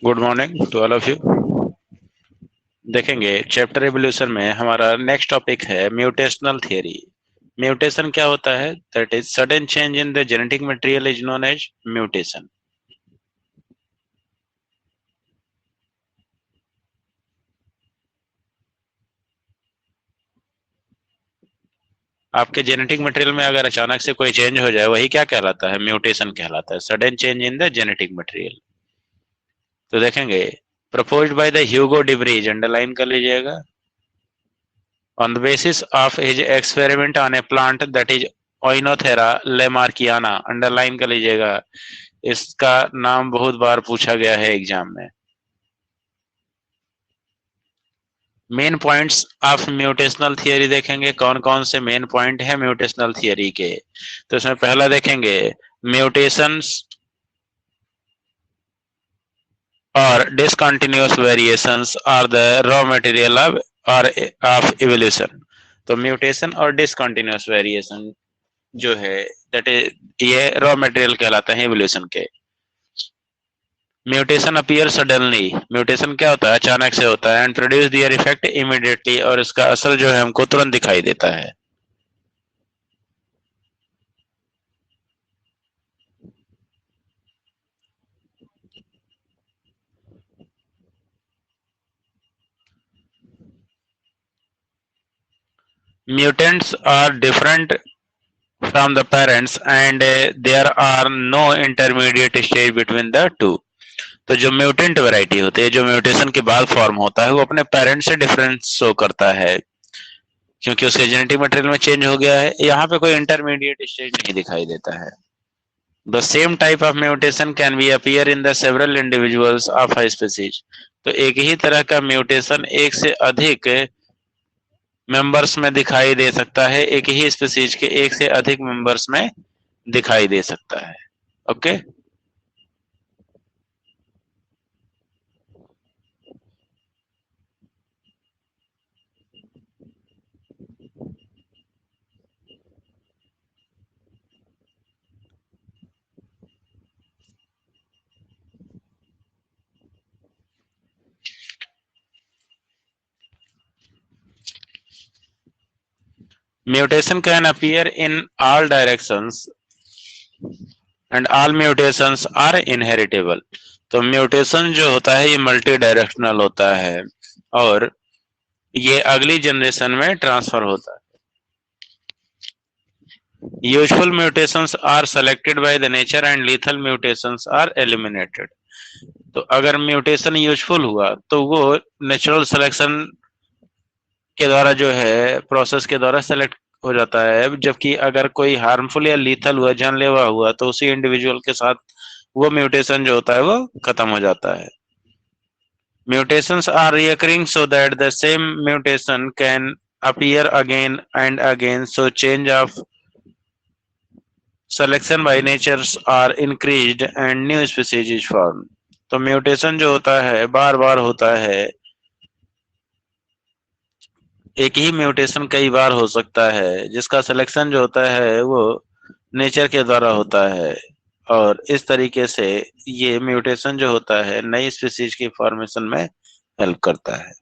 Good morning to all of you. देखेंगे chapter evolution में हमारा नेक्स्ट टॉपिक है म्यूटेशनल थियरी। म्यूटेशन क्या होता है? That is sudden change in the genetic material is known as mutation. आपके genetic material में अगर अचानक से कोई चेंज हो जाए, वही क्या कहलाता है? म्यूटेशन कहलाता है, sudden change in the genetic material. तो देखेंगे proposed by the Hugo debris, underline कर लीजिएगा, on the basis of his experiment on a plant that is Oenothera lamarckiana, underline कर लीजिएगा। इसका नाम बहुत बार पूछा गया है एग्जाम में। Main points of mutational theory देखेंगे, कौन कौन से मेन पॉइंट है म्यूटेशनल थियरी के। तो इसमें पहला देखेंगे म्यूटेशंस और discontinuous variations are the raw material of evolution. तो म्यूटेशन और डिसकंटिन्यूअस वेरिएशन जो है दैट इज ये रॉ मटेरियल कहलाते हैं इवोल्यूशन के। म्यूटेशन अपीयर सडनली, म्यूटेशन क्या होता है? अचानक से होता है। And produce their effect immediately, और इसका असर जो है हमको तुरंत दिखाई देता है। Mutants are different from the parents and there are no intermediate stage between the two। तो जो म्यूटेंट वैरायटी होती है, जो म्यूटेशन के बाद फॉर्म होता है, वो अपने पेरेंट्स से डिफरेंस शो करता है क्योंकि उसके जेनेटिक मटेरियल में चेंज हो गया है। यहाँ पे कोई इंटरमीडिएट स्टेज नहीं दिखाई देता है। The same type of mutation can be appear in the several individuals of a species. तो एक ही तरह का म्यूटेशन एक से अधिक मेंबर्स में दिखाई दे सकता है, एक ही स्पीसीज के एक से अधिक मेंबर्स में दिखाई दे सकता है। Okay mutation can appear in all directions and all mutations are inheritable. तो म्यूटेशन जो होता है ये मल्टी डायरेक्शनल होता है और ये अगली जनरेशन में ट्रांसफर होता है। Useful mutations are selected by the nature and lethal mutations are eliminated. तो अगर म्यूटेशन यूजफुल हुआ तो वो नेचुरल सिलेक्शन के द्वारा जो है प्रोसेस के द्वारा सेलेक्ट हो जाता है, जबकि अगर कोई हार्मफुल या लीथल हुआ, जानलेवा हुआ, तो उसी इंडिविजुअल के साथ वो म्यूटेशन जो होता है वो खत्म हो जाता है। Mutations are recurring so that the same mutation can appear again and again, so change of selection by natures are increased and new species is formed। तो म्यूटेशन जो होता है बार बार होता है, एक ही म्यूटेशन कई बार हो सकता है, जिसका सिलेक्शन जो होता है वो नेचर के द्वारा होता है, और इस तरीके से ये म्यूटेशन जो होता है नई स्पीसीज की फॉर्मेशन में हेल्प करता है।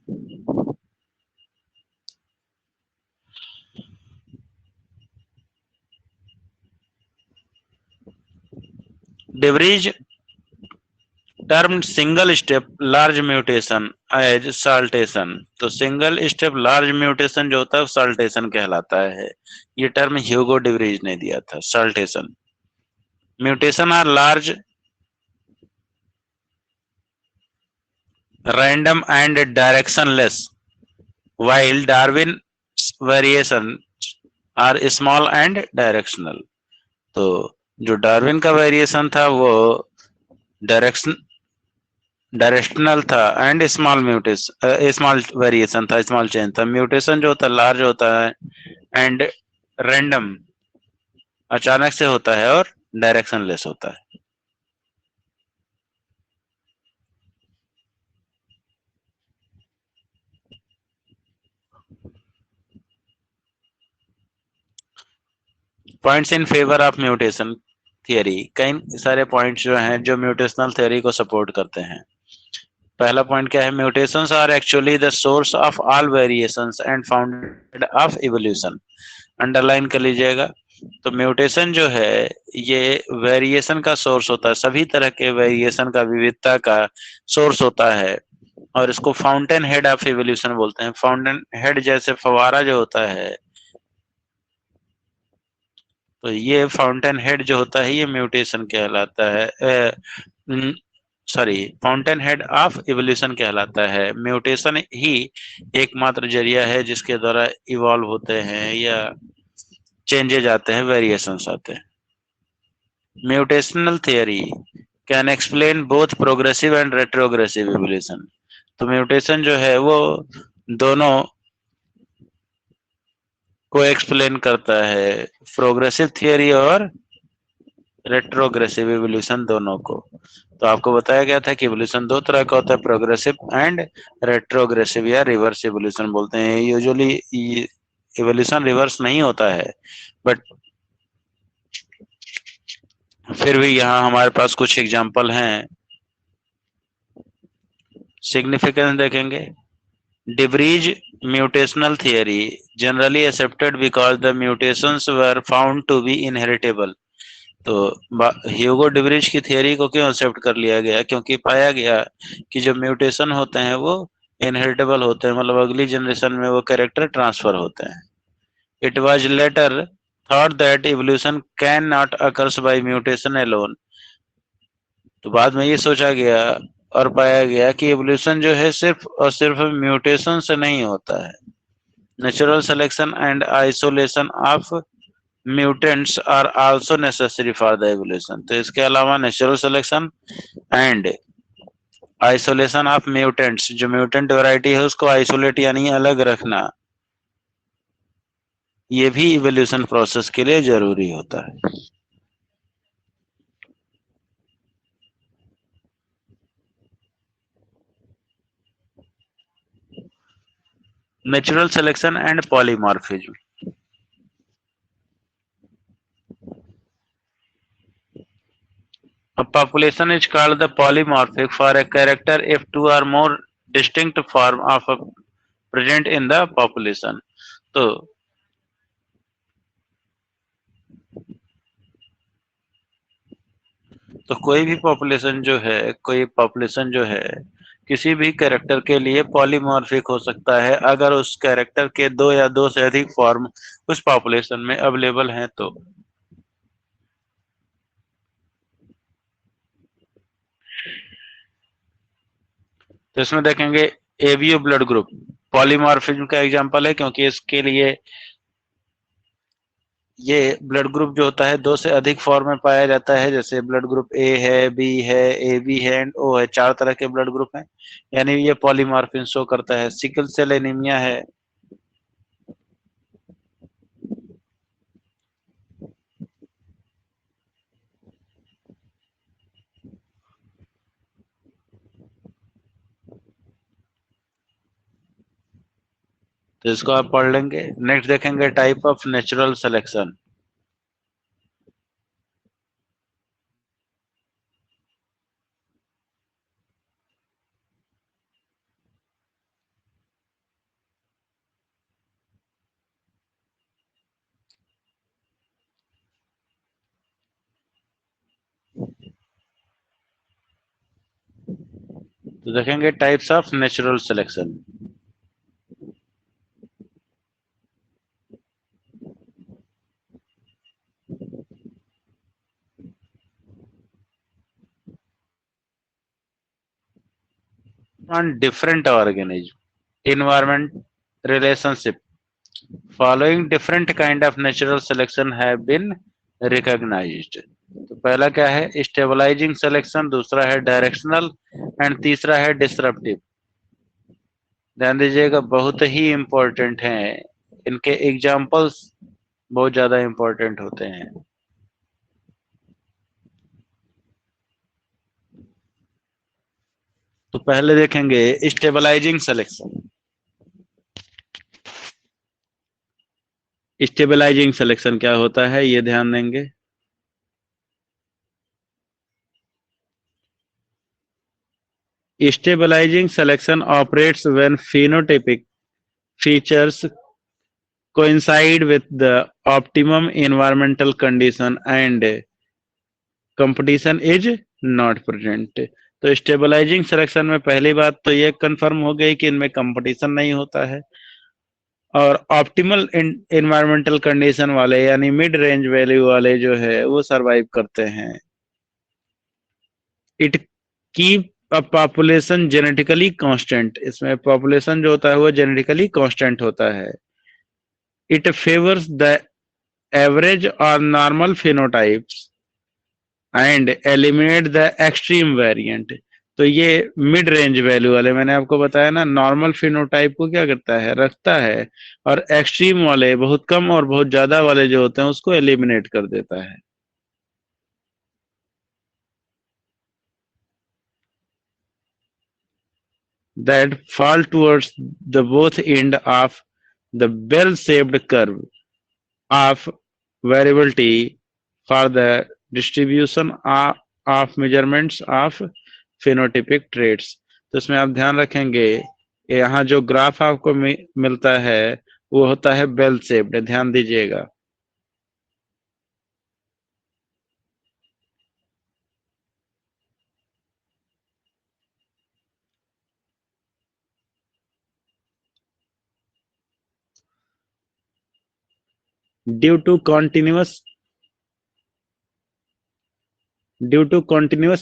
De Vries term single step large mutation as saltation. तो सिंगल स्टेप लार्ज म्यूटेशन जो होता है साल्टेशन कहलाता है। ये टर्म ह्यूगो डिब्रीज ने दिया था, saltation. Mutation are large, random and directionless, while Darwin's variation are small and directional. तो जो डार्विन का वेरिएशन था वो डायरेक्शनल था and small mutation, small variation था, स्मॉल चेंज था। म्यूटेशन जो होता है लार्ज होता है एंड रैंडम, अचानक से होता है, और डायरेक्शनलेस होता है। Points in favour of mutation theory, कई सारे पॉइंट्स जो हैं जो म्यूटेशनल थियरी को सपोर्ट करते हैं। पहला पॉइंट क्या है, mutations are actually the source of all variations and founded of evolution. Underline कर लीजिएगा। तो म्यूटेशन जो है ये वेरिएशन का सोर्स होता है, सभी तरह के वेरिएशन का, विविधता का सोर्स होता है, और इसको फाउंटेन हेड ऑफ इवोल्यूशन बोलते हैं। फाउंटेन हेड जैसे फवारा जो होता है, तो ये फाउंटेन हेड जो होता है ये म्यूटेशन कहलाता है, sorry, fountain head of evolution कहलाता है। म्यूटेशन ही एकमात्र जरिया है जिसके द्वारा इवॉल्व होते हैं या चेंजेज आते हैं, वेरिएशंस आते हैं। Mutational theory can explain both progressive and retrogressive evolution. तो म्यूटेशन जो है वो दोनों को एक्सप्लेन करता है, प्रोग्रेसिव थियरी और रेट्रोग्रेसिव इवोल्यूशन दोनों को। तो आपको बताया गया था कि इवोल्यूशन दो तरह का होता है, प्रोग्रेसिव एंड रेट्रोग्रेसिव या रिवर्स इवोल्यूशन बोलते हैं। यूजुअली इवोल्यूशन रिवर्स नहीं होता है, बट फिर भी यहाँ हमारे पास कुछ एग्जांपल हैं। सिग्निफिकेंस देखेंगे। De Vries mutational theory generally accepted because the mutations were found to be inheritable. तो ह्यूगो डिब्रीज की थियरी को क्यों एक्सेप्ट कर लिया गया, क्योंकि पाया गया कि जो म्यूटेशन होते हैं वो इनहेरिटेबल होते हैं, मतलब अगली जनरेशन में वो कैरेक्टर ट्रांसफर होते हैं। It was later thought that evolution can not occurs by mutation alone. तो बाद में ये सोचा गया और पाया गया कि इवोल्यूशन जो है सिर्फ और सिर्फ म्यूटेशन से नहीं होता है। Natural selection and isolation of mutants are also necessary for the evolution. तो इसके अलावा natural selection and isolation of mutants, जो म्यूटेंट वैरायटी है उसको आइसोलेट यानी अलग रखना, ये भी इवोल्यूशन प्रोसेस के लिए जरूरी होता है। Natural selection and polymorphism. A population is called the polymorphic for a character if two or more distinct form of a present in the population। तो कोई भी पॉपुलेशन जो है, कोई पॉपुलेशन जो है किसी भी कैरेक्टर के लिए पॉलीमॉर्फिक हो सकता है अगर उस कैरेक्टर के दो या दो से अधिक फॉर्म उस पॉपुलेशन में अवेलेबल हैं। तो इसमें देखेंगे एवीओ ब्लड ग्रुप पॉलीमॉर्फिज्म का एग्जांपल है, क्योंकि इसके लिए ये ब्लड ग्रुप जो होता है दो से अधिक फॉर्म में पाया जाता है। जैसे ब्लड ग्रुप ए है, बी है, ए बी है एंड ओ है, चार तरह के ब्लड ग्रुप हैं, यानी ये पॉलीमॉर्फिज्म शो करता है। सिकल सेल एनीमिया है, तो इसको आप पढ़ लेंगे। नेक्स्ट देखेंगे टाइप ऑफ नेचुरल सिलेक्शन। तो देखेंगे types of natural selection. on different organism, environment, relationship, following different kind of natural selection have been recognized। तो पहला क्या है, स्टेबलाइजिंग सिलेक्शन, दूसरा है डायरेक्शनल एंड तीसरा है डिसरप्टिव। ध्यान दीजिएगा, बहुत ही इंपॉर्टेंट हैं, इनके एग्जांपल्स बहुत ज्यादा इंपॉर्टेंट होते हैं। तो पहले देखेंगे स्टेबलाइजिंग सिलेक्शन। स्टेबलाइजिंग सिलेक्शन क्या होता है ये ध्यान देंगे। Stabilizing selection operates when phenotypic features coincide with the optimum environmental condition and competition is not present। तो स्टेबलाइजिंग सिलेक्शन में पहली बात तो ये कंफर्म हो गई कि इनमें कंपटीशन नहीं होता है, और ऑप्टिमल एनवायरमेंटल कंडीशन वाले यानी मिड रेंज वैल्यू वाले जो है वो सरवाइव करते हैं। It keep a population genetically constant, इसमें पॉपुलेशन जो होता है वो जेनेटिकली कांस्टेंट होता है। इट फेवर्स द एवरेज और normal phenotypes and eliminate the extreme variant. तो ये मिड रेंज वैल्यू वाले मैंने आपको बताया ना, नॉर्मल फिनोटाइप को क्या करता है, रखता है, और एक्सट्रीम वाले बहुत कम और बहुत ज्यादा वाले जो होते हैं उसको एलिमिनेट कर देता है। That fall towards the both end of the bell-shaped curve of variability for the distribution of measurements of phenotypic traits। तो इसमें आप ध्यान रखेंगे यहाँ जो ग्राफ आपको मिलता है वो होता है बेल शेप्ड, ध्यान दीजिएगा। Due to continuous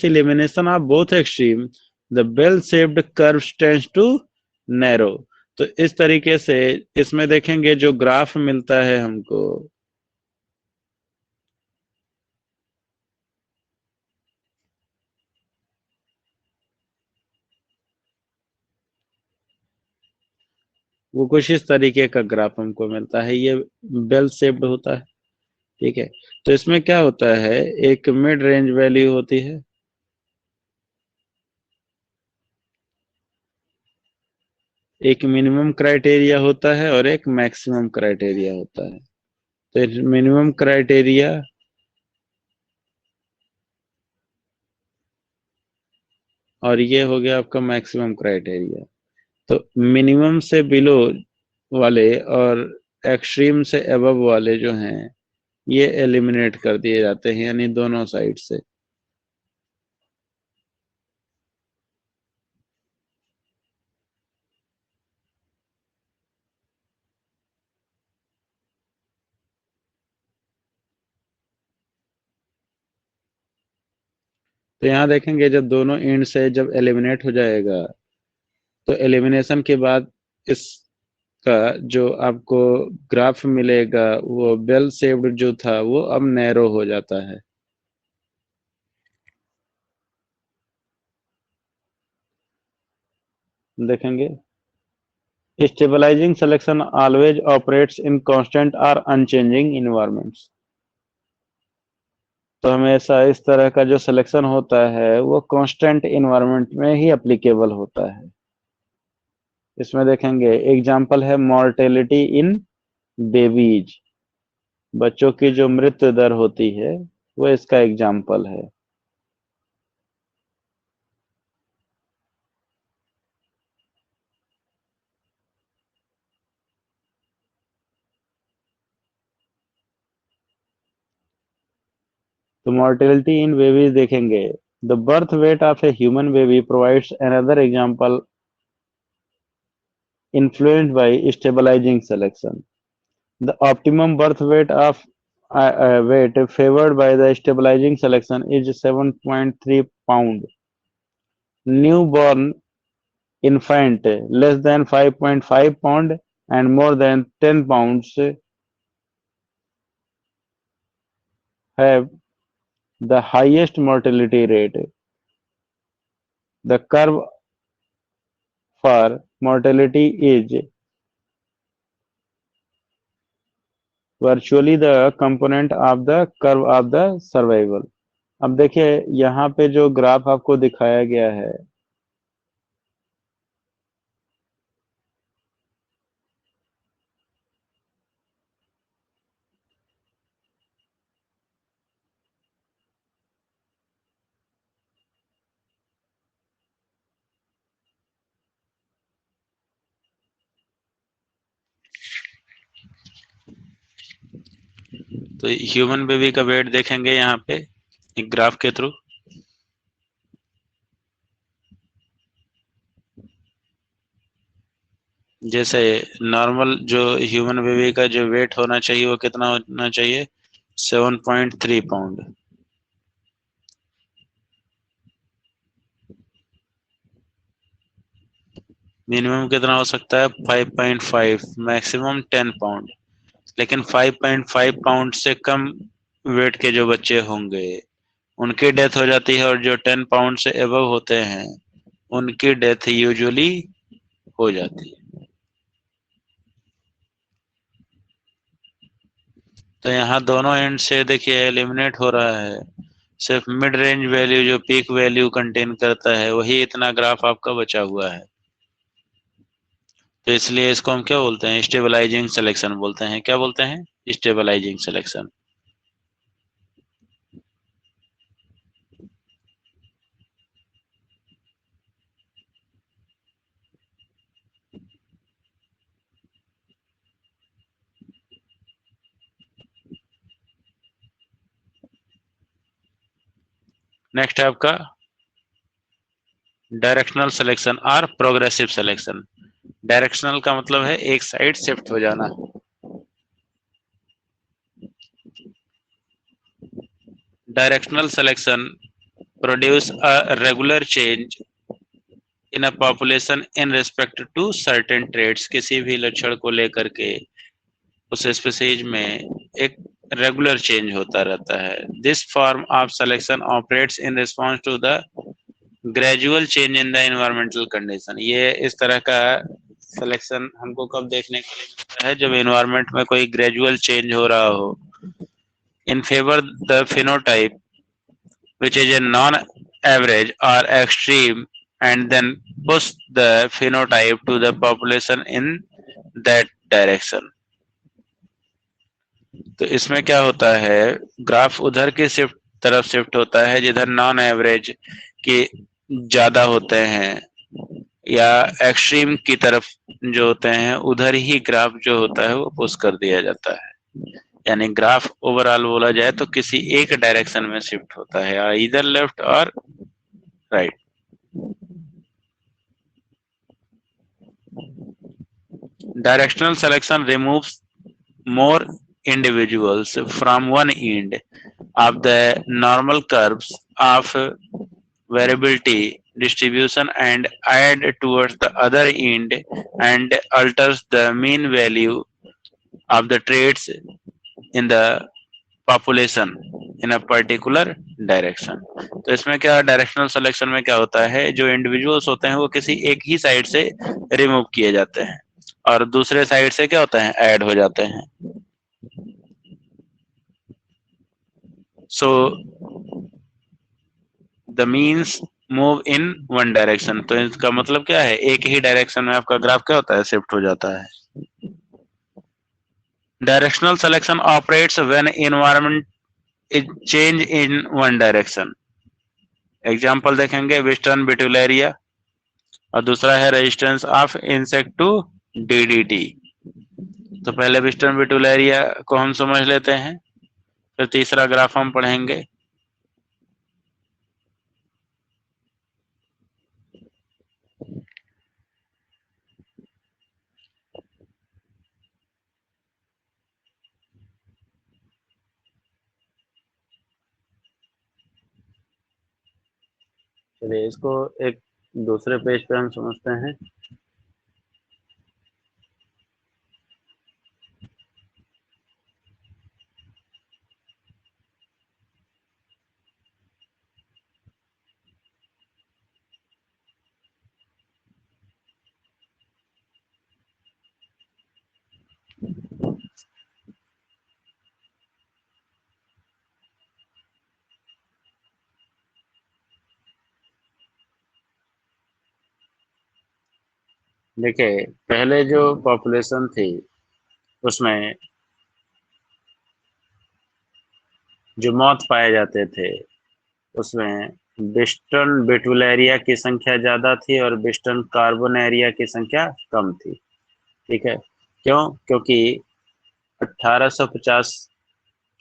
elimination of both extreme, the bell shaped curve tends to narrow। तो इस तरीके से इसमें देखेंगे जो ग्राफ मिलता है हमको, वो कुछ इस तरीके का ग्राफ हमको मिलता है, ये बेल शेप्ड होता है। ठीक है, तो इसमें क्या होता है, एक मिड रेंज वैल्यू होती है, एक मिनिमम क्राइटेरिया होता है और एक मैक्सिमम क्राइटेरिया होता है। तो मिनिमम क्राइटेरिया और ये हो गया आपका मैक्सिमम क्राइटेरिया। तो मिनिमम से बिलो वाले और एक्सट्रीम से अबव वाले जो हैं ये एलिमिनेट कर दिए जाते हैं, यानी दोनों साइड से। तो यहाँ देखेंगे जब दोनों एंड से जब एलिमिनेट हो जाएगा तो एलिमिनेशन के बाद इसका जो आपको ग्राफ मिलेगा वो बेल शेप्ड जो था वो अब नैरो हो जाता है। देखेंगे stabilising selection always operates in constant और अनचेंजिंग इन्वायरमेंट्स। तो हमेशा इस तरह का जो सिलेक्शन होता है वो कांस्टेंट इन्वायरमेंट में ही एप्लीकेबल होता है। इसमें देखेंगे एग्जांपल है मॉर्टेलिटी इन बेबीज, बच्चों की जो मृत्यु दर होती है वो इसका एग्जांपल है। तो मॉर्टेलिटी इन बेबीज देखेंगे, the birth weight of a human baby provides another example influenced by stabilizing selection। The optimum birth weight of weight favored by the stabilizing selection is 7.3 pound। Newborn infant less than 5.5 pound and more than 10 pounds have the highest mortality rate। The curve for mortality is virtually the component of the curve of the survival। अब देखिए यहाँ पे जो graph आपको दिखाया गया है तो ह्यूमन बेबी का वेट देखेंगे यहाँ पे एक ग्राफ के थ्रू। जैसे नॉर्मल जो ह्यूमन बेबी का जो वेट होना चाहिए वो कितना होना चाहिए, 7.3 पाउंड। मिनिमम कितना हो सकता है, 5.5, मैक्सिमम 10 पाउंड। लेकिन 5.5 पाउंड से कम वेट के जो बच्चे होंगे उनकी डेथ हो जाती है, और जो 10 पाउंड से एबव होते हैं उनकी डेथ यूजुअली हो जाती है। तो यहाँ दोनों एंड से देखिए एलिमिनेट हो रहा है, सिर्फ मिड रेंज वैल्यू जो पीक वैल्यू कंटेन करता है वही इतना ग्राफ आपका बचा हुआ है। तो इसलिए इसको हम क्या बोलते हैं, स्टेबलाइजिंग सिलेक्शन बोलते हैं। क्या बोलते हैं, स्टेबलाइजिंग सिलेक्शन। नेक्स्ट है आपका डायरेक्शनल सिलेक्शन और प्रोग्रेसिव सिलेक्शन। डायरेक्शनल का मतलब है एक साइड शिफ्ट हो जाना। Directional selection produce a regular change in a population in respect to certain traits. किसी भी लक्षण को लेकर के उस स्पीशीज में एक रेगुलर चेंज होता रहता है। This form of selection operates in response to the gradual change in the environmental condition. ये इस तरह का सिलेक्शन हमको कब देखने को मिलता है, जब एनवायरमेंट में कोई ग्रेजुअल चेंज हो रहा हो in favour the phenotype which is a non-average or extreme, and then push the phenotype to the population in that direction। तो इसमें क्या होता है, ग्राफ उधर की शिफ्ट तरफ शिफ्ट होता है जिधर नॉन एवरेज के ज्यादा होते हैं, या एक्सट्रीम की तरफ जो होते हैं उधर ही ग्राफ जो होता है वो पुश कर दिया जाता है। यानी ग्राफ ओवरऑल बोला जाए तो किसी एक डायरेक्शन में शिफ्ट होता है, या इधर लेफ्ट और right. Directional selection removes more individuals from one end of the normal curves of variability distribution and add towards the other end and alters the mean value of the traits in the population in a particular direction। तो इसमें क्या directional selection में क्या होता है, जो individuals होते हैं वो किसी एक ही साइड से रिमूव किए जाते हैं और दूसरे साइड से क्या होता है, ऐड हो जाते हैं। So the means move in one direction. तो इसका मतलब क्या है, एक ही डायरेक्शन में आपका ग्राफ क्या होता है, शिफ्ट हो जाता है। Directional selection operates when environment is change in one direction. Example देखेंगे, वेस्टर्न बिट्यूलेरिया, और दूसरा है resistance of insect to DDT. तो पहले वेस्टर्न बिट्यूलेरिया को हम समझ लेते हैं, फिर तीसरा ग्राफ हम पढ़ेंगे। चलिए इसको एक दूसरे पेज पे हम समझते हैं। देखिए पहले जो पॉपुलेशन थी उसमें जो मौत पाए जाते थे उसमें वेस्टर्न बिट्यूलेरिया की संख्या ज्यादा थी और वेस्टर्न कार्बोनेरिया की संख्या कम थी। ठीक है, क्यों? क्योंकि 1850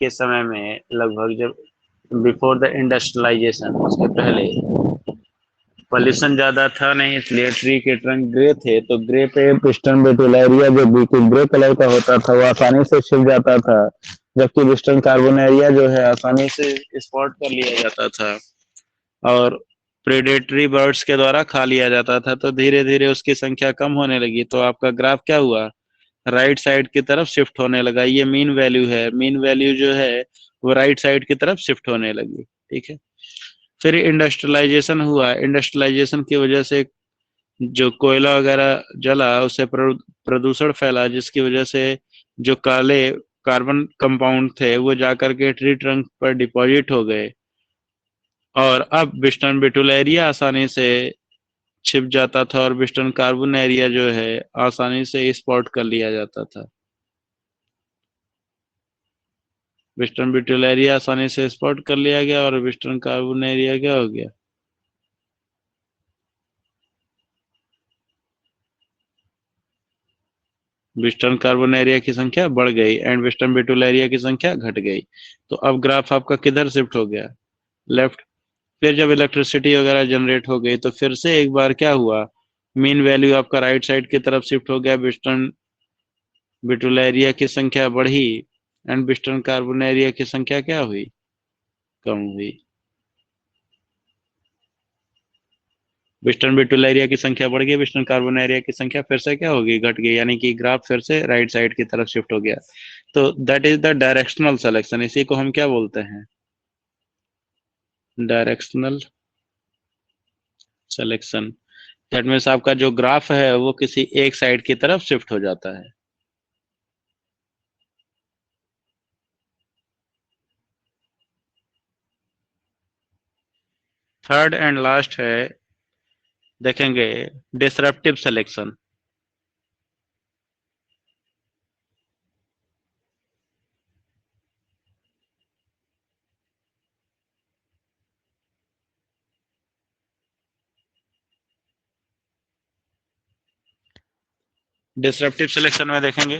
के समय में, लगभग जब बिफोर द इंडस्ट्रियलाइजेशन, उसके पहले पॉल्यूशन ज्यादा था नहीं, इसलिए ट्री के ट्रंक ग्रे थे, तो ग्रे पे पिस्टन बेटुलेरिया जो बिल्कुल ग्रे कलर का होता था वो आसानी से छिप जाता था, जबकि पिस्टन कार्बोनेरिया जो है आसानी से स्पॉट कर लिया जाता था और प्रेडेटरी बर्ड्स के द्वारा खा लिया जाता था। तो धीरे धीरे उसकी संख्या कम होने लगी, तो आपका ग्राफ क्या हुआ, राइट साइड की तरफ शिफ्ट होने लगा। ये मीन वैल्यू है, मीन वैल्यू जो है वो राइट साइड की तरफ शिफ्ट होने लगी। ठीक है, फिर इंडस्ट्रियलाइजेशन हुआ, इंडस्ट्रियलाइजेशन की वजह से जो कोयला वगैरह जला उससे प्रदूषण फैला, जिसकी वजह से जो काले कार्बन कंपाउंड थे वो जाकर के ट्री ट्रंक पर डिपॉजिट हो गए और अब विस्टर्न बिटुलेरिया आसानी से छिप जाता था और विस्टर्न कार्बोनेरिया जो है आसानी से स्पॉट कर लिया जाता था। वेस्टर्न बिटुलेरिया आसानी से स्पॉट कर लिया गया और वेस्टर्न कार्बोनेरिया क्या हो गया, वेस्टर्न कार्बोनेरिया की संख्या बढ़ गई एंड वेस्टर्न बिटुलेरिया की संख्या घट गई। तो अब ग्राफ आपका किधर शिफ्ट हो गया, लेफ्ट। फिर जब इलेक्ट्रिसिटी वगैरह जनरेट हो गई तो फिर से एक बार क्या हुआ, मीन वैल्यू आपका राइट साइड की तरफ शिफ्ट हो गया, वेस्टर्न बिटुलेरिया की संख्या बढ़ी एंड वेस्टर्न कार्बोनेरिया की संख्या क्या हुई, कम हुई। वेस्टर्न बिटुलेरिया की संख्या बढ़ गई, वेस्टर्न कार्बोनेरिया की संख्या फिर से क्या होगी, घट गई, यानी कि ग्राफ फिर से राइट साइड की तरफ शिफ्ट हो गया। तो that is the directional selection, इसी को हम क्या बोलते हैं, डायरेक्शनल सिलेक्शन। दैट मीन्स आपका जो ग्राफ है वो किसी एक साइड की तरफ शिफ्ट हो जाता है। थर्ड एंड लास्ट है, देखेंगे, डिसरप्टिव सिलेक्शन। डिसरप्टिव सिलेक्शन में देखेंगे,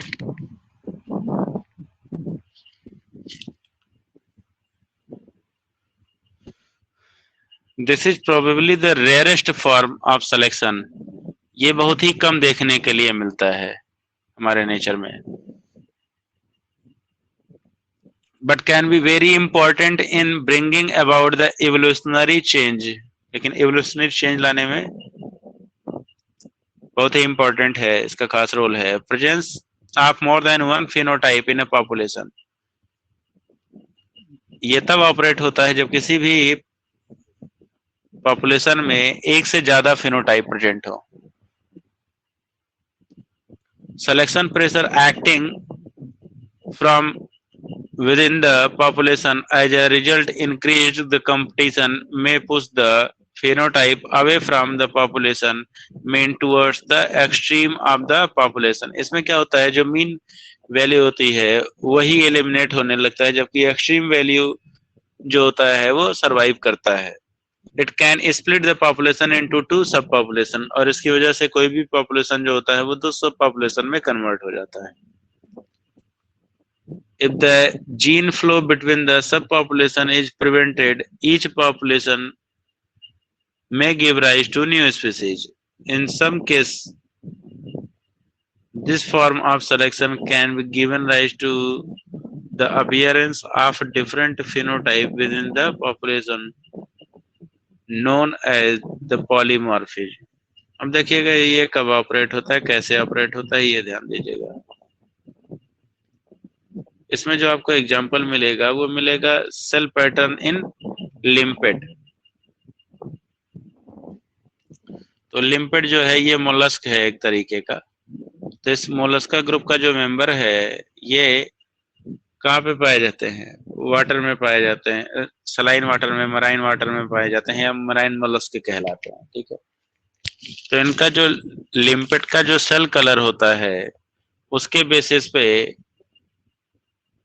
this is probably the rarest form of selection. ये बहुत ही कम देखने के लिए मिलता है हमारे नेचर में, but can be very important in bringing about the evolutionary change। लेकिन evolutionary change लाने में बहुत ही important है, इसका खास रोल है। presence of more than one phenotype in a population। ये तब ऑपरेट होता है जब किसी भी पॉपुलेशन में एक से ज्यादा फिनोटाइप प्रेजेंट हो। Selection pressure acting from within the population as a result increased the competition may push the phenotype away from the population mean towards the extreme of the population। इसमें क्या होता है, जो मीन वैल्यू होती है वही eliminate होने लगता है, जबकि एक्सट्रीम वैल्यू जो होता है वो सरवाइव करता है। It can split the population into two सब पॉपुलेशन, और इसकी वजह से कोई भी पॉपुलेशन जो होता है वो दो सब पॉपुलेशन में कन्वर्ट हो जाता है। If the gene flow between the subpopulation is prevented, each population may give rise to new species. In some cases, this form of selection can be given rise to the appearance of different phenotype within the population, known as the polymorphism। अब देखिएगा ये कब operate होता है, कैसे operate होता है, ये ध्यान दीजिएगा। इसमें जो आपको एग्जांपल मिलेगा वो मिलेगा सेल पैटर्न इन लिम्पेट। तो लिम्पेट जो है ये मोलस्क है एक तरीके का। तो इस मोलस्का ग्रुप का जो मेंबर है ये कहाँ पे पाए जाते हैं, वाटर में पाए जाते हैं, सलाइन वाटर में, मराइन वाटर में पाए जाते हैं, या मराइन मोलस्क कहलाते हैं। ठीक है, तो इनका जो लिम्पेट का जो सेल कलर होता है उसके बेसिस पे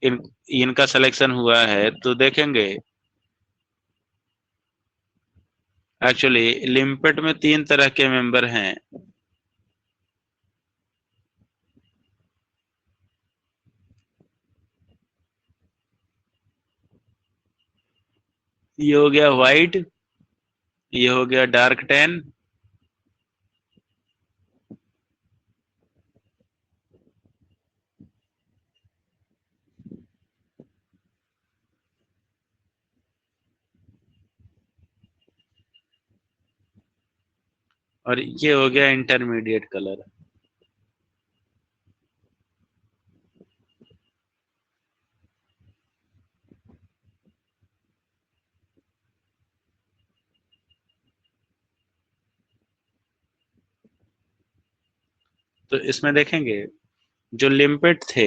इनका सिलेक्शन हुआ है। तो देखेंगे एक्चुअली लिम्पेट में तीन तरह के मेंबर हैं। ये हो गया व्हाइट, ये हो गया डार्क टैन, और ये हो गया इंटरमीडिएट कलर। तो इसमें देखेंगे जो लिम्पिड थे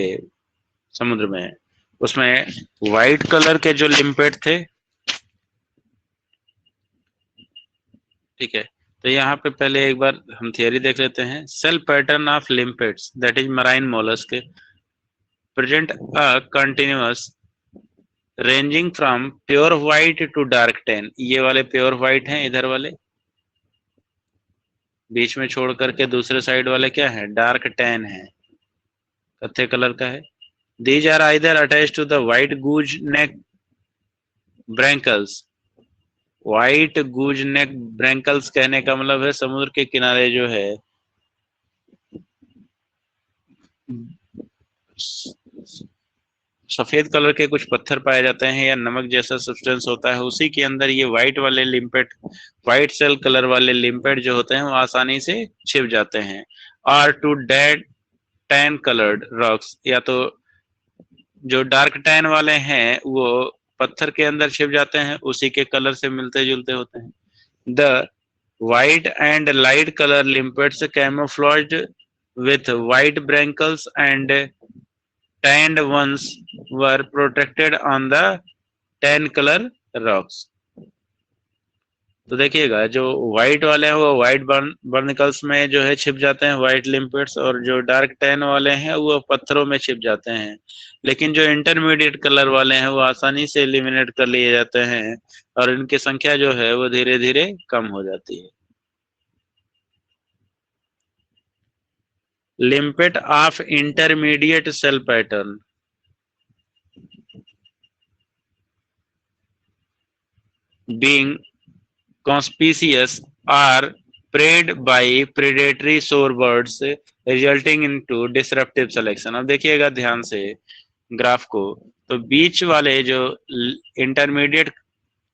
समुद्र में, उसमें व्हाइट कलर के जो लिम्पिड थे, ठीक है। तो यहाँ पे पहले एक बार हम थियरी देख लेते हैं। Shell pattern of limpets that is marine mollusc present a continuous ranging from pure white to dark tan. ये वाले प्योर व्हाइट हैं, इधर वाले बीच में छोड़ करके दूसरे साइड वाले क्या है, डार्क टैन है, कत्थे कलर का है। These are either attach to the white goose neck barnacles. White goose neck barnacles कहने का मतलब है समुद्र के किनारे जो है सफेद कलर के कुछ पत्थर पाए जाते हैं या नमक जैसा सब्सटेंस होता है, उसी के अंदर ये व्हाइट वाले लिम्पेट, व्हाइट सेल कलर वाले लिम्पेट जो होते हैं वो आसानी से छिप जाते हैं। और to dead tan coloured rocks, या तो जो डार्क टैन वाले हैं वो पत्थर के अंदर छिप जाते हैं, उसी के कलर से मिलते जुलते होते हैं। The white and light color limpets camouflaged with white brancals and tanned ones were protected on the tan color rocks। तो देखिएगा जो व्हाइट वाले हैं वो व्हाइट बर्निकल्स में जो है छिप जाते हैं व्हाइट लिम्पिड्स, और जो डार्क टैन वाले हैं वो पत्थरों में छिप जाते हैं। लेकिन जो इंटरमीडिएट कलर वाले हैं वो आसानी से एलिमिनेट कर लिए जाते हैं और इनकी संख्या जो है वो धीरे धीरे कम हो जाती है। Limpet of intermediate shell pattern being conspicuous are preyed by predatory shorebirds resulting into disruptive selection। अब देखिएगा ध्यान से ग्राफ को, तो बीच वाले जो इंटरमीडिएट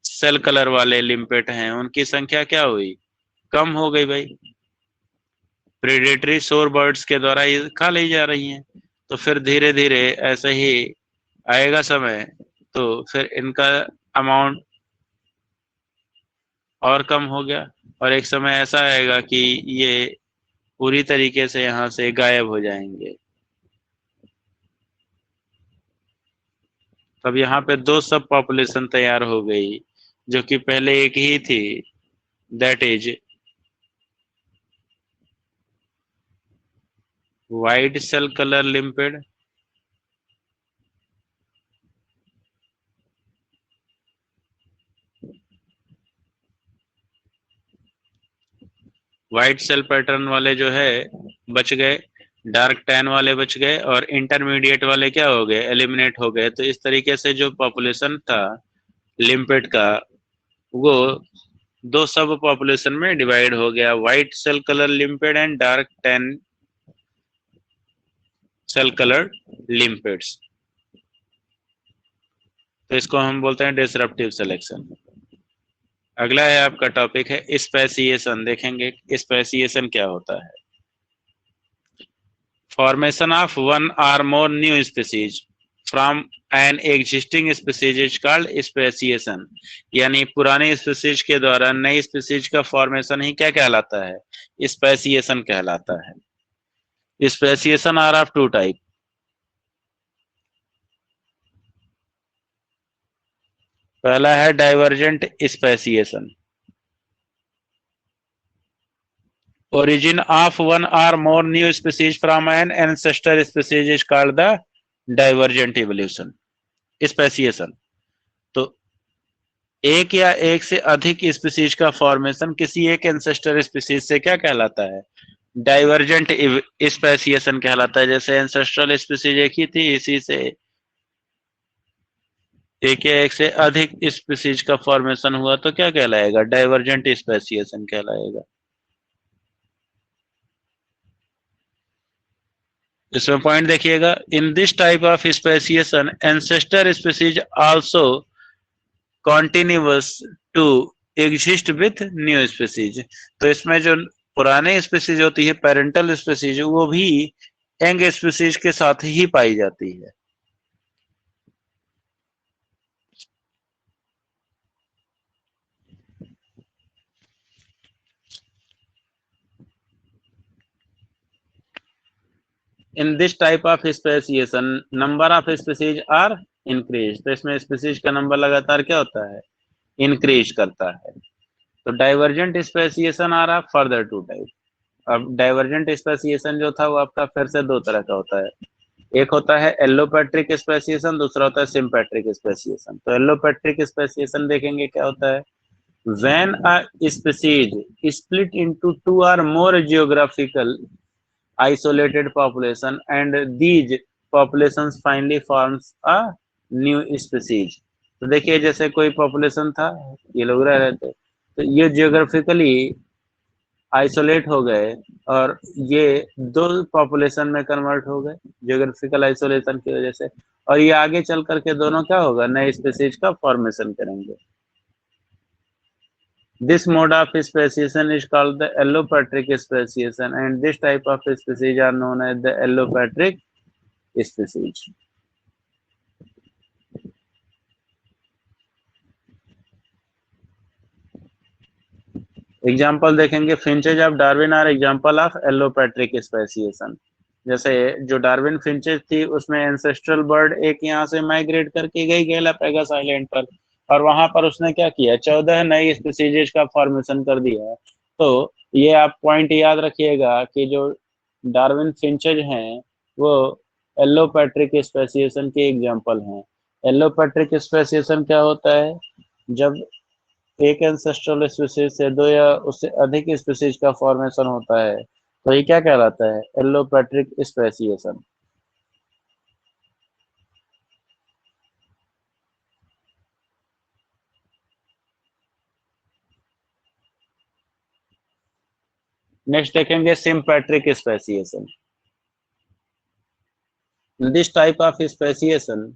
सेल कलर वाले लिम्पेट हैं उनकी संख्या क्या हुई, कम हो गई भाई, प्रेडेटरी शोरबर्ड्स के द्वारा ये खा ली जा रही हैं। तो फिर धीरे धीरे ऐसे ही आएगा समय तो फिर इनका अमाउंट और कम हो गया, और एक समय ऐसा आएगा कि ये पूरी तरीके से यहाँ से गायब हो जाएंगे। तब यहाँ पे दो सब पॉपुलेशन तैयार हो गई जो कि पहले एक ही थी, that is white shell colour limpet white shell pattern वाले जो है बच गए, डार्क टैन वाले बच गए, और इंटरमीडिएट वाले क्या हो गए, एलिमिनेट हो गए। तो इस तरीके से जो पॉपुलेशन था लिम्पिड का वो दो सब पॉपुलेशन में डिवाइड हो गया, white shell colour limpet and dark tan shell colour limpets. तो इसको हम बोलते हैं डिसरप्टिव सिलेक्शन। अगला है आपका टॉपिक है स्पेसिएशन। देखेंगे स्पेसिएशन क्या होता है। फॉर्मेशन ऑफ वन और more new species from an existing species is called speciation. यानी पुराने स्पीसीज के द्वारा नई स्पीसीज का फॉर्मेशन ही क्या कहलाता है, स्पेसिएशन कहलाता है। Speciation are of two type. पहला है divergent speciation. Origin of one or more new species from an ancestor species is called the divergent evolution, speciation. तो एक या एक से अधिक स्पीसीज का फॉर्मेशन किसी एक एंसेस्टर स्पीसीज से क्या कहलाता है, डाइवर्जेंट स्पेसिएशन कहलाता है। जैसे एंसेस्ट्रल स्पीसीज एक ही थी, इसी से एक या एक से अधिक स्पीसीज का फॉर्मेशन हुआ तो क्या कहलाएगा? डाइवर्जेंट स्पेसिएशन कहलाएगा। इसमें पॉइंट देखिएगा, in this type of speciation ancestor species also continuous to exist with new species. तो इसमें जो पुराने स्पीसीज होती है, पेरेंटल स्पीसीज, वो भी यंग स्पीसीज के साथ ही पाई जाती है। In this type of speciation number of species are increase. तो इसमें स्पीसीज का नंबर लगातार क्या होता है? इंक्रीज करता है। तो divergent speciation are are further two type. अब डाइवर्जेंट स्पेसिएशन जो था वो आपका फिर से दो तरह का होता है। एक होता है एलोपेट्रिक स्पेसिएशन, दूसरा होता है सिम्पेट्रिक स्पेसिएशन। तो एलोपेट्रिक स्पेसिएशन देखेंगे क्या होता है। When a species split into two और मोर geographical isolated population and these populations finally forms a new species। तो देखिए जैसे कोई पॉपुलेशन था, ये लोग रह रहे थे, तो ये जियोग्राफिकली आइसोलेट हो गए और ये दो पॉपुलेशन में कन्वर्ट हो गए जियोग्राफिकल आइसोलेशन की वजह से, और ये आगे चल करके दोनों क्या होगा, नए स्पीसीज का फॉर्मेशन करेंगे। This mode of speciation is called the allopatric speciation, and this type of species are known as the allopatric species। Example देखेंगे, finches of Darwin are example of allopatric speciation. जैसे जो Darwin finches थी उसमें ancestral bird एक यहाँ से migrate करके गई गैलापागोस आइलैंड पर, और वहां पर उसने क्या किया, 14 नई स्पीसीज का फॉर्मेशन कर दिया। तो ये आप पॉइंट याद रखिएगा कि जो डार्विन फिंचेज हैं वो एलोपैट्रिक स्पेसिएशन के एग्जाम्पल हैं। एलोपैट्रिक स्पेसिएशन क्या होता है? जब एक एंसेस्ट्रल स्पीसीज से दो या उससे अधिक स्पीसीज का फॉर्मेशन होता है तो ये क्या कहलाता है? Allopatric speciation. नेक्स्ट देखेंगे sympatric speciation. This type of speciation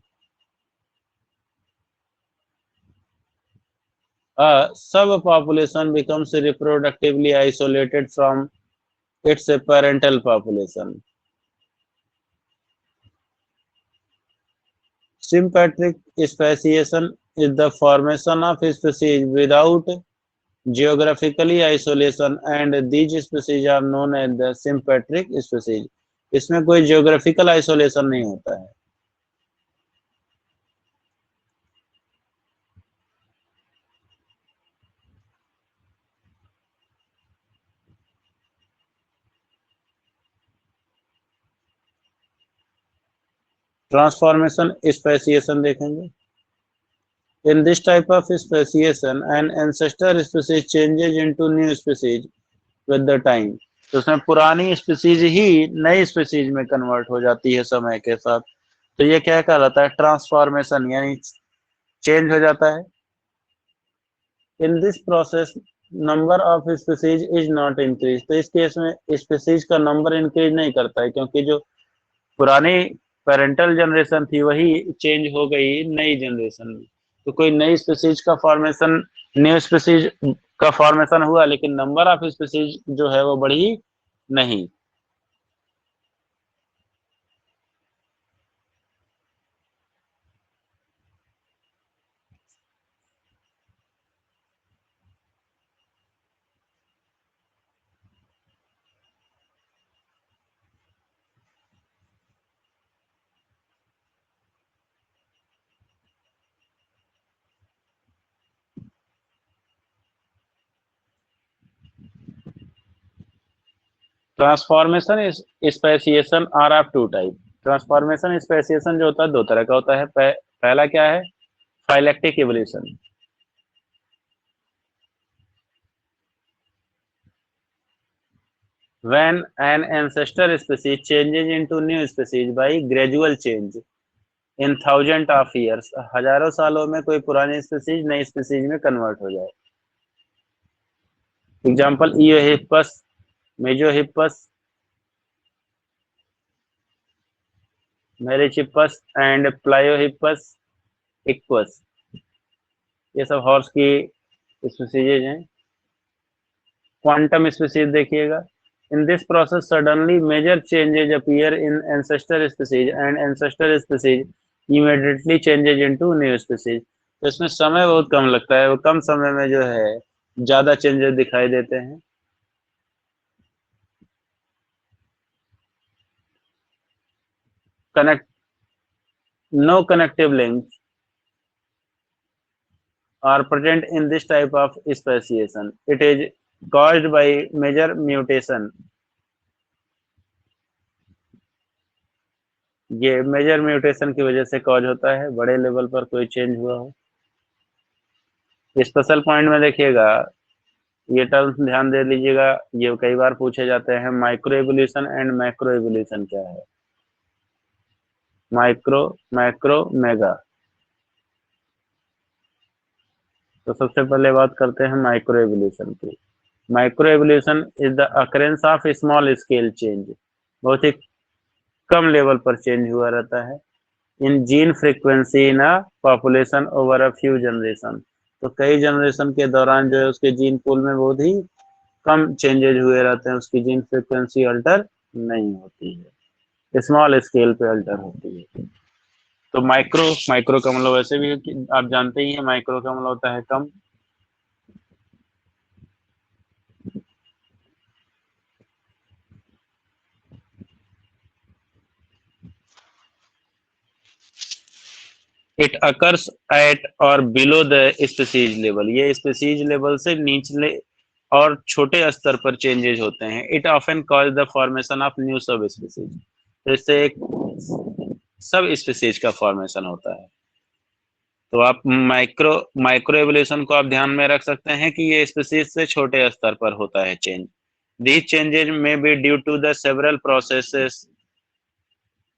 a subpopulation becomes reproductively isolated from its parental population। Sympatric speciation is the formation of species without geographically isolation, and these species are known as the sympatric species। इसमें कोई geographical isolation नहीं होता है। Transformation speciation देखेंगे। In this type of speciation, an ancestor species changes into new species with the time। तो उसमें पुरानी species ही नई स्पीसीज में कन्वर्ट हो जाती है समय के साथ। तो ये क्या कहलाता है? ट्रांसफॉर्मेशन, यानी चेंज हो जाता है। In this process number of species is not increase. तो इस केस में स्पीसीज का नंबर इंक्रीज नहीं करता है, क्योंकि जो पुरानी पेरेंटल जनरेशन थी वही चेंज हो गई नई जनरेशन में। तो कोई नई स्पीसीज का फॉर्मेशन, न्यू स्पीसीज का फॉर्मेशन हुआ, लेकिन नंबर ऑफ स्पीसीज जो है वो बढ़ी नहीं। Transformation speciation are of two type. Transformation speciation जो होता है दो तरह का होता है। पहला क्या है? फाइलेक्टिक evolution. When an ancestor species changes into new species by gradual change। In thousand of years, हजारों सालों में कोई पुरानी स्पीसीज नई स्पीसीज में कन्वर्ट हो जाए। Example Eohippus, Mesohippus, Merychippus and Pliohippus Equus, ये सब हॉर्स की स्पीसीज हैं। क्वांटम स्पीसीज देखिएगा, in this process suddenly major changes appear in ancestor species and ancestor species immediately changes into new species. तो इसमें समय बहुत कम लगता है, वो कम समय में जो है ज्यादा चेंजेस दिखाई देते हैं। Connect no connective links are present in this type of speciation. It is caused by major mutation. ये मेजर म्यूटेशन की वजह से कॉज होता है, बड़े लेवल पर कोई चेंज हुआ हो। स्पेशल पॉइंट में देखिएगा, ये टर्म्स ध्यान दे लीजिएगा, ये कई बार पूछे जाते हैं। Micro evolution and macro evolution क्या है? Micro, macro, mega. तो सबसे पहले बात करते हैं माइक्रो एवोल्यूशन की। Micro evolution is the occurrence of small scale change, बहुत ही कम लेवल पर चेंज हुआ रहता है। In gene frequency in a population over a few generation, तो कई जनरेशन के दौरान जो है उसके जीन पूल में बहुत ही कम चेंजेज हुए रहते हैं, उसकी जीन फ्रीक्वेंसी अल्टर नहीं होती है, स्मॉल स्केल पे अल्टर होती है। तो माइक्रो, माइक्रो का मतलब वैसे भी आप जानते ही हैं, माइक्रो का मतलब होता है कम। इट अकर्स एट और बिलो द स्पीसीज लेवल, ये स्पीसीज लेवल से निचले और छोटे स्तर पर चेंजेज होते हैं। It often cause the formation of new sub species, तो इससे एक सब स्पीसीज का फॉर्मेशन होता है। तो आप माइक्रो माइक्रो एवोल्यूशन को आप ध्यान में रख सकते हैं कि ये स्पीसीज से छोटे स्तर पर होता है change. These changes may be due to the several processes,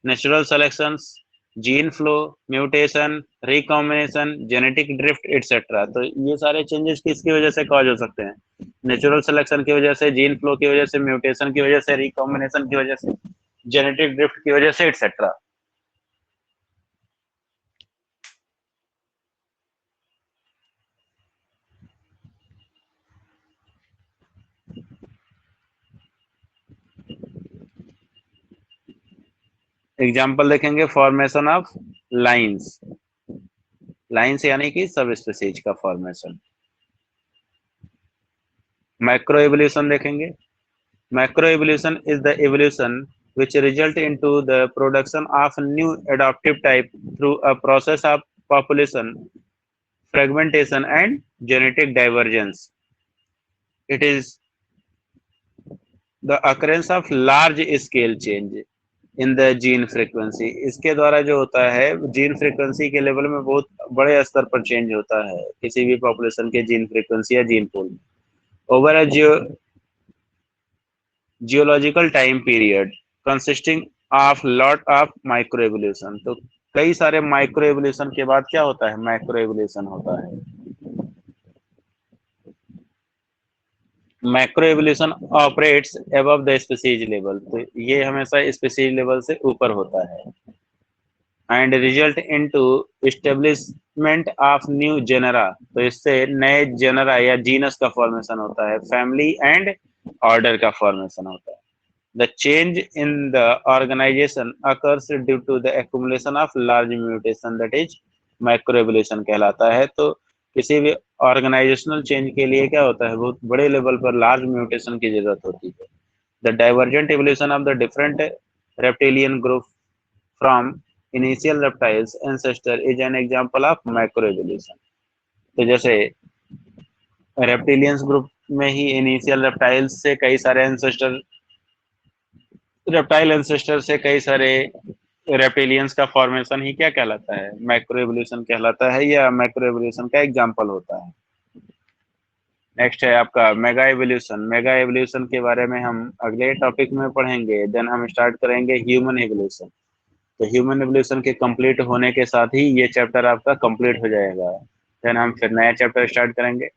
natural selections, gene flow, mutation, recombination, genetic drift etcetera. तो ये सारे चेंजेस किसकी वजह से कॉज हो सकते हैं? नेचुरल सिलेक्शन की वजह से, जीन फ्लो की वजह से, म्यूटेशन की वजह से, रिकॉम्बिनेशन की वजह से, जेनेटिक ड्रिफ्ट की वजह से एटसेट्रा। एग्जाम्पल देखेंगे, फॉर्मेशन ऑफ लाइन्स, लाइन्स यानी कि सब स्पीसीज का फॉर्मेशन। मैक्रो एवोल्यूशन देखेंगे, macro evolution is the evolution which result into the production of new adaptive type through a process of population fragmentation and genetic divergence. It is the occurrence of large scale change in the gene frequency. इसके द्वारा जो होता है gene frequency के level में बहुत बड़े स्तर पर चेंज होता है किसी भी पॉपुलेशन के जीन फ्रीक्वेंसी या जीन पूल में over a geological time period consisting of lot of micro evolution. तो कई सारे माइक्रो एवोल्यूशन के बाद क्या होता है? मैक्रो एवोल्यूशन होता है। Macro evolution operates above the species level, तो ये हमेशा स्पीसीज लेवल से ऊपर होता है। And result into establishment of new genera, तो इससे नए जेनरा या जीनस का फॉर्मेशन होता है, फैमिली एंड ऑर्डर का फॉर्मेशन होता है। The change in the organization occurs due to the accumulation of large mutation, that is microevolution कहलाता है। तो किसी भी ऑर्गेनाइजेशनल चेंज के लिए क्या होता है? बहुत बड़े लेवल पर लार्ज म्यूटेशन की जरूरत होती है। The divergent evolution of the different reptilian group from initial reptiles ancestor is an example of microevolution. तो जैसे रेप्टिलियंस ग्रुप में ही इनिशियल रेप्टाइल्स से कई सारे एंसेस्टर, रेप्टाइल एंसेस्टर से कई सारे रेप्टिलियंस का फॉर्मेशन ही क्या कहलाता है? माइक्रो एवोल्यूशन कहलाता है, या माइक्रो एवोल्यूशन का एग्जांपल होता है। नेक्स्ट है आपका मेगा एवोल्यूशन। मेगा एवोल्यूशन के बारे में हम अगले टॉपिक में पढ़ेंगे। देन हम स्टार्ट करेंगे ह्यूमन एवोल्यूशन। तो ह्यूमन एवोल्यूशन के कंप्लीट होने के साथ ही ये चैप्टर आपका कंप्लीट हो जाएगा। देन हम फिर नया चैप्टर स्टार्ट करेंगे।